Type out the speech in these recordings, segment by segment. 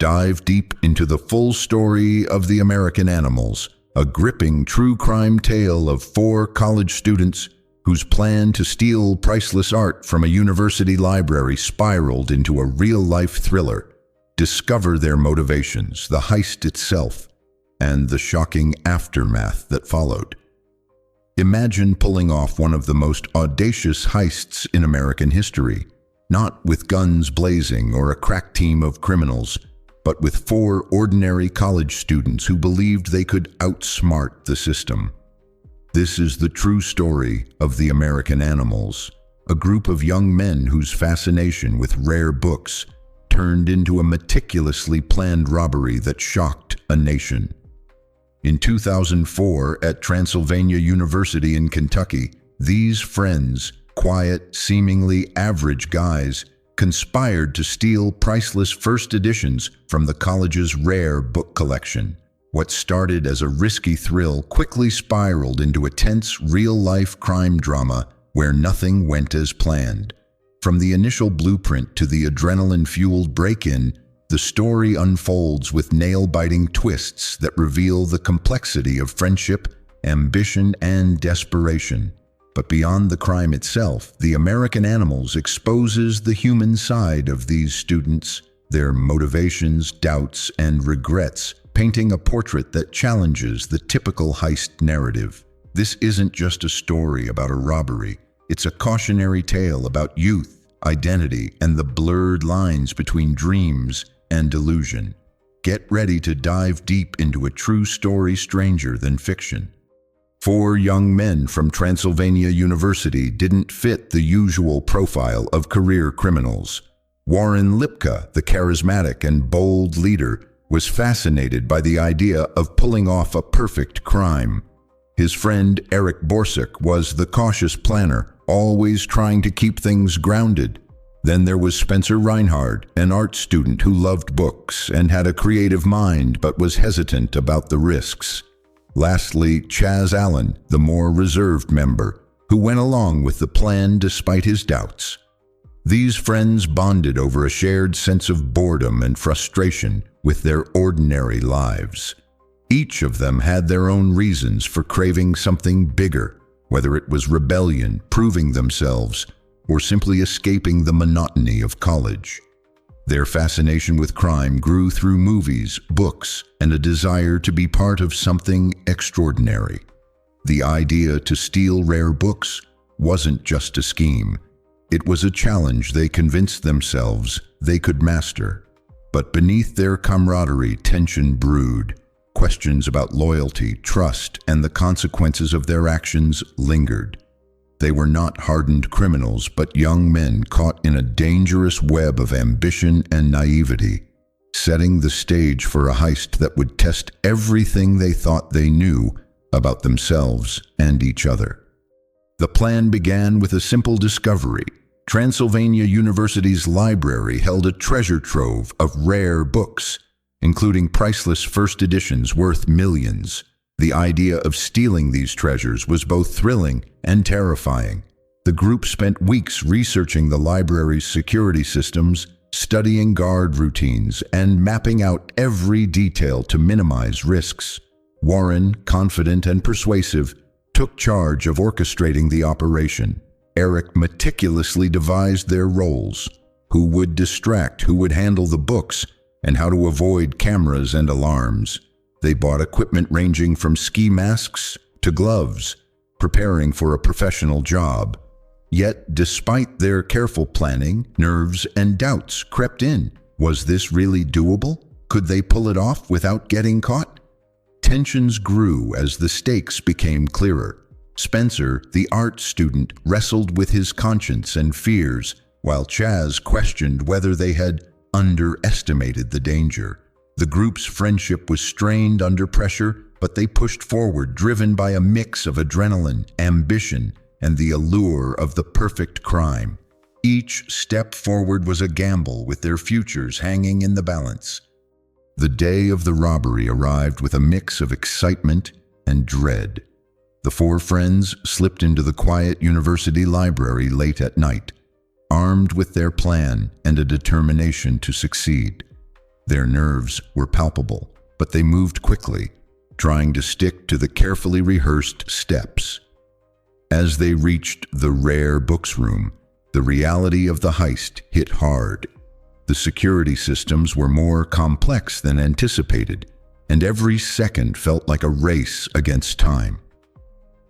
dive deep into the full story of the American Animals, a gripping true crime tale of 4 college students whose plan to steal priceless art from a university library spiraled into a real-life thriller. Discover their motivations, the heist itself, and the shocking aftermath that followed. Imagine pulling off one of the most audacious heists in American history, not with guns blazing or a crack team of criminals, but with 4 ordinary college students who believed they could outsmart the system. This is the true story of the American Animals, a group of young men whose fascination with rare books turned into a meticulously planned robbery that shocked a nation. In 2004, at Transylvania University in Kentucky, these friends, quiet, seemingly average guys, conspired to steal priceless first editions from the college's rare book collection. What started as a risky thrill quickly spiraled into a tense, real-life crime drama where nothing went as planned. From the initial blueprint to the adrenaline-fueled break-in, the story unfolds with nail-biting twists that reveal the complexity of friendship, ambition, and desperation. But beyond the crime itself, The American Animals exposes the human side of these students, their motivations, doubts, and regrets, painting a portrait that challenges the typical heist narrative. This isn't just a story about a robbery. It's a cautionary tale about youth, identity, and the blurred lines between dreams and delusion. Get ready to dive deep into a true story stranger than fiction. 4 young men from Transylvania University didn't fit the usual profile of career criminals. Warren Lipka, the charismatic and bold leader, was fascinated by the idea of pulling off a perfect crime. His friend Eric Borsuk was the cautious planner, always trying to keep things grounded. Then there was Spencer Reinhard, an art student who loved books and had a creative mind but was hesitant about the risks. Lastly, Chaz Allen, the more reserved member, who went along with the plan despite his doubts. These friends bonded over a shared sense of boredom and frustration with their ordinary lives. Each of them had their own reasons for craving something bigger, whether it was rebellion, proving themselves, or simply escaping the monotony of college. Their fascination with crime grew through movies, books, and a desire to be part of something extraordinary. The idea to steal rare books wasn't just a scheme. It was a challenge they convinced themselves they could master. But beneath their camaraderie, tension brewed. Questions about loyalty, trust, and the consequences of their actions lingered. They were not hardened criminals, but young men caught in a dangerous web of ambition and naivety, setting the stage for a heist that would test everything they thought they knew about themselves and each other. The plan began with a simple discovery. Transylvania University's library held a treasure trove of rare books, including priceless first editions worth millions. The idea of stealing these treasures was both thrilling and terrifying. The group spent weeks researching the library's security systems, studying guard routines, and mapping out every detail to minimize risks. Warren, confident and persuasive, took charge of orchestrating the operation. Eric meticulously devised their roles: who would distract, who would handle the books, and how to avoid cameras and alarms. They bought equipment ranging from ski masks to gloves, preparing for a professional job. Yet, despite their careful planning, nerves and doubts crept in. Was this really doable? Could they pull it off without getting caught? Tensions grew as the stakes became clearer. Spencer, the art student, wrestled with his conscience and fears, while Chaz questioned whether they had underestimated the danger. The group's friendship was strained under pressure, but they pushed forward, driven by a mix of adrenaline, ambition, and the allure of the perfect crime. Each step forward was a gamble, with their futures hanging in the balance. The day of the robbery arrived with a mix of excitement and dread. The 4 friends slipped into the quiet university library late at night, armed with their plan and a determination to succeed. Their nerves were palpable, but they moved quickly, trying to stick to the carefully rehearsed steps. As they reached the rare books room, the reality of the heist hit hard. The security systems were more complex than anticipated, and every second felt like a race against time.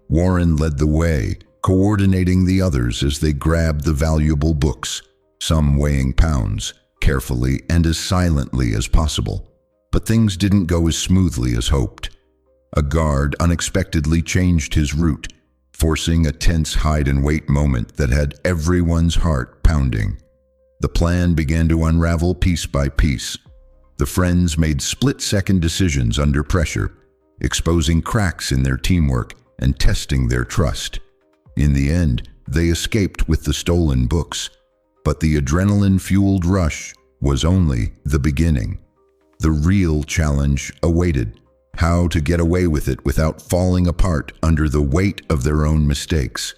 Warren led the way, coordinating the others as they grabbed the valuable books, some weighing pounds, carefully and as silently as possible. But things didn't go as smoothly as hoped. A guard unexpectedly changed his route, forcing a tense hide-and-wait moment that had everyone's heart pounding. The plan began to unravel piece by piece. The friends made split-second decisions under pressure, exposing cracks in their teamwork and testing their trust. In the end, they escaped with the stolen books, but the adrenaline-fueled rush was only the beginning. The real challenge awaited: how to get away with it without falling apart under the weight of their own mistakes.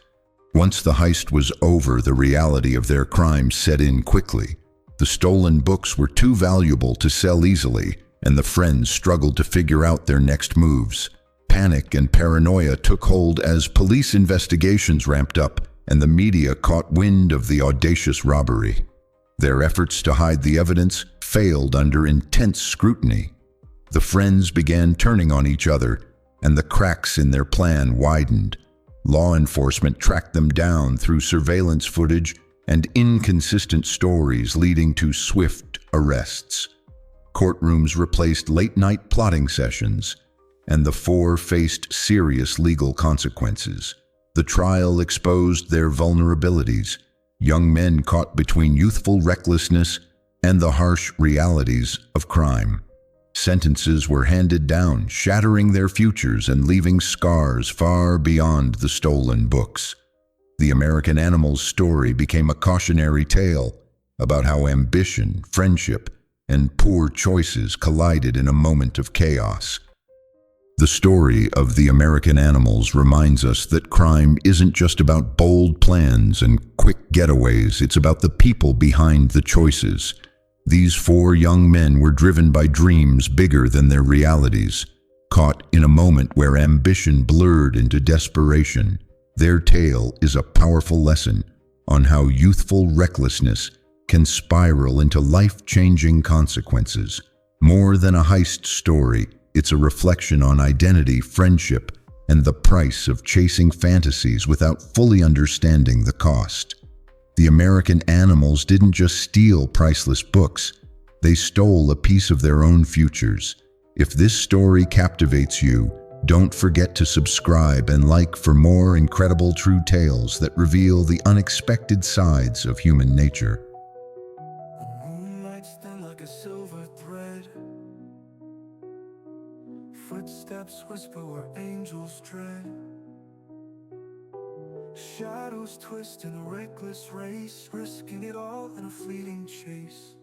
Once the heist was over, the reality of their crime set in quickly. The stolen books were too valuable to sell easily, and the friends struggled to figure out their next moves. Panic and paranoia took hold as police investigations ramped up, and the media caught wind of the audacious robbery. Their efforts to hide the evidence failed under intense scrutiny. The friends began turning on each other, and the cracks in their plan widened. Law enforcement tracked them down through surveillance footage and inconsistent stories, leading to swift arrests. Courtrooms replaced late-night plotting sessions, and the four faced serious legal consequences. The trial exposed their vulnerabilities: young men caught between youthful recklessness and the harsh realities of crime. Sentences were handed down, shattering their futures and leaving scars far beyond the stolen books. The American Animal's story became a cautionary tale about how ambition, friendship, and poor choices collided in a moment of chaos. The story of the American Animals reminds us that crime isn't just about bold plans and quick getaways, it's about the people behind the choices. These four young men were driven by dreams bigger than their realities, caught in a moment where ambition blurred into desperation. Their tale is a powerful lesson on how youthful recklessness can spiral into life-changing consequences. More than a heist story, it's a reflection on identity, friendship, and the price of chasing fantasies without fully understanding the cost. The American Animals didn't just steal priceless books, they stole a piece of their own futures. If this story captivates you, don't forget to subscribe and like for more incredible true tales that reveal the unexpected sides of human nature. The moonlight's thin like a silver thread. Footsteps whisper where angels tread. Shadows twist in a reckless race, risking it all in a fleeting chase.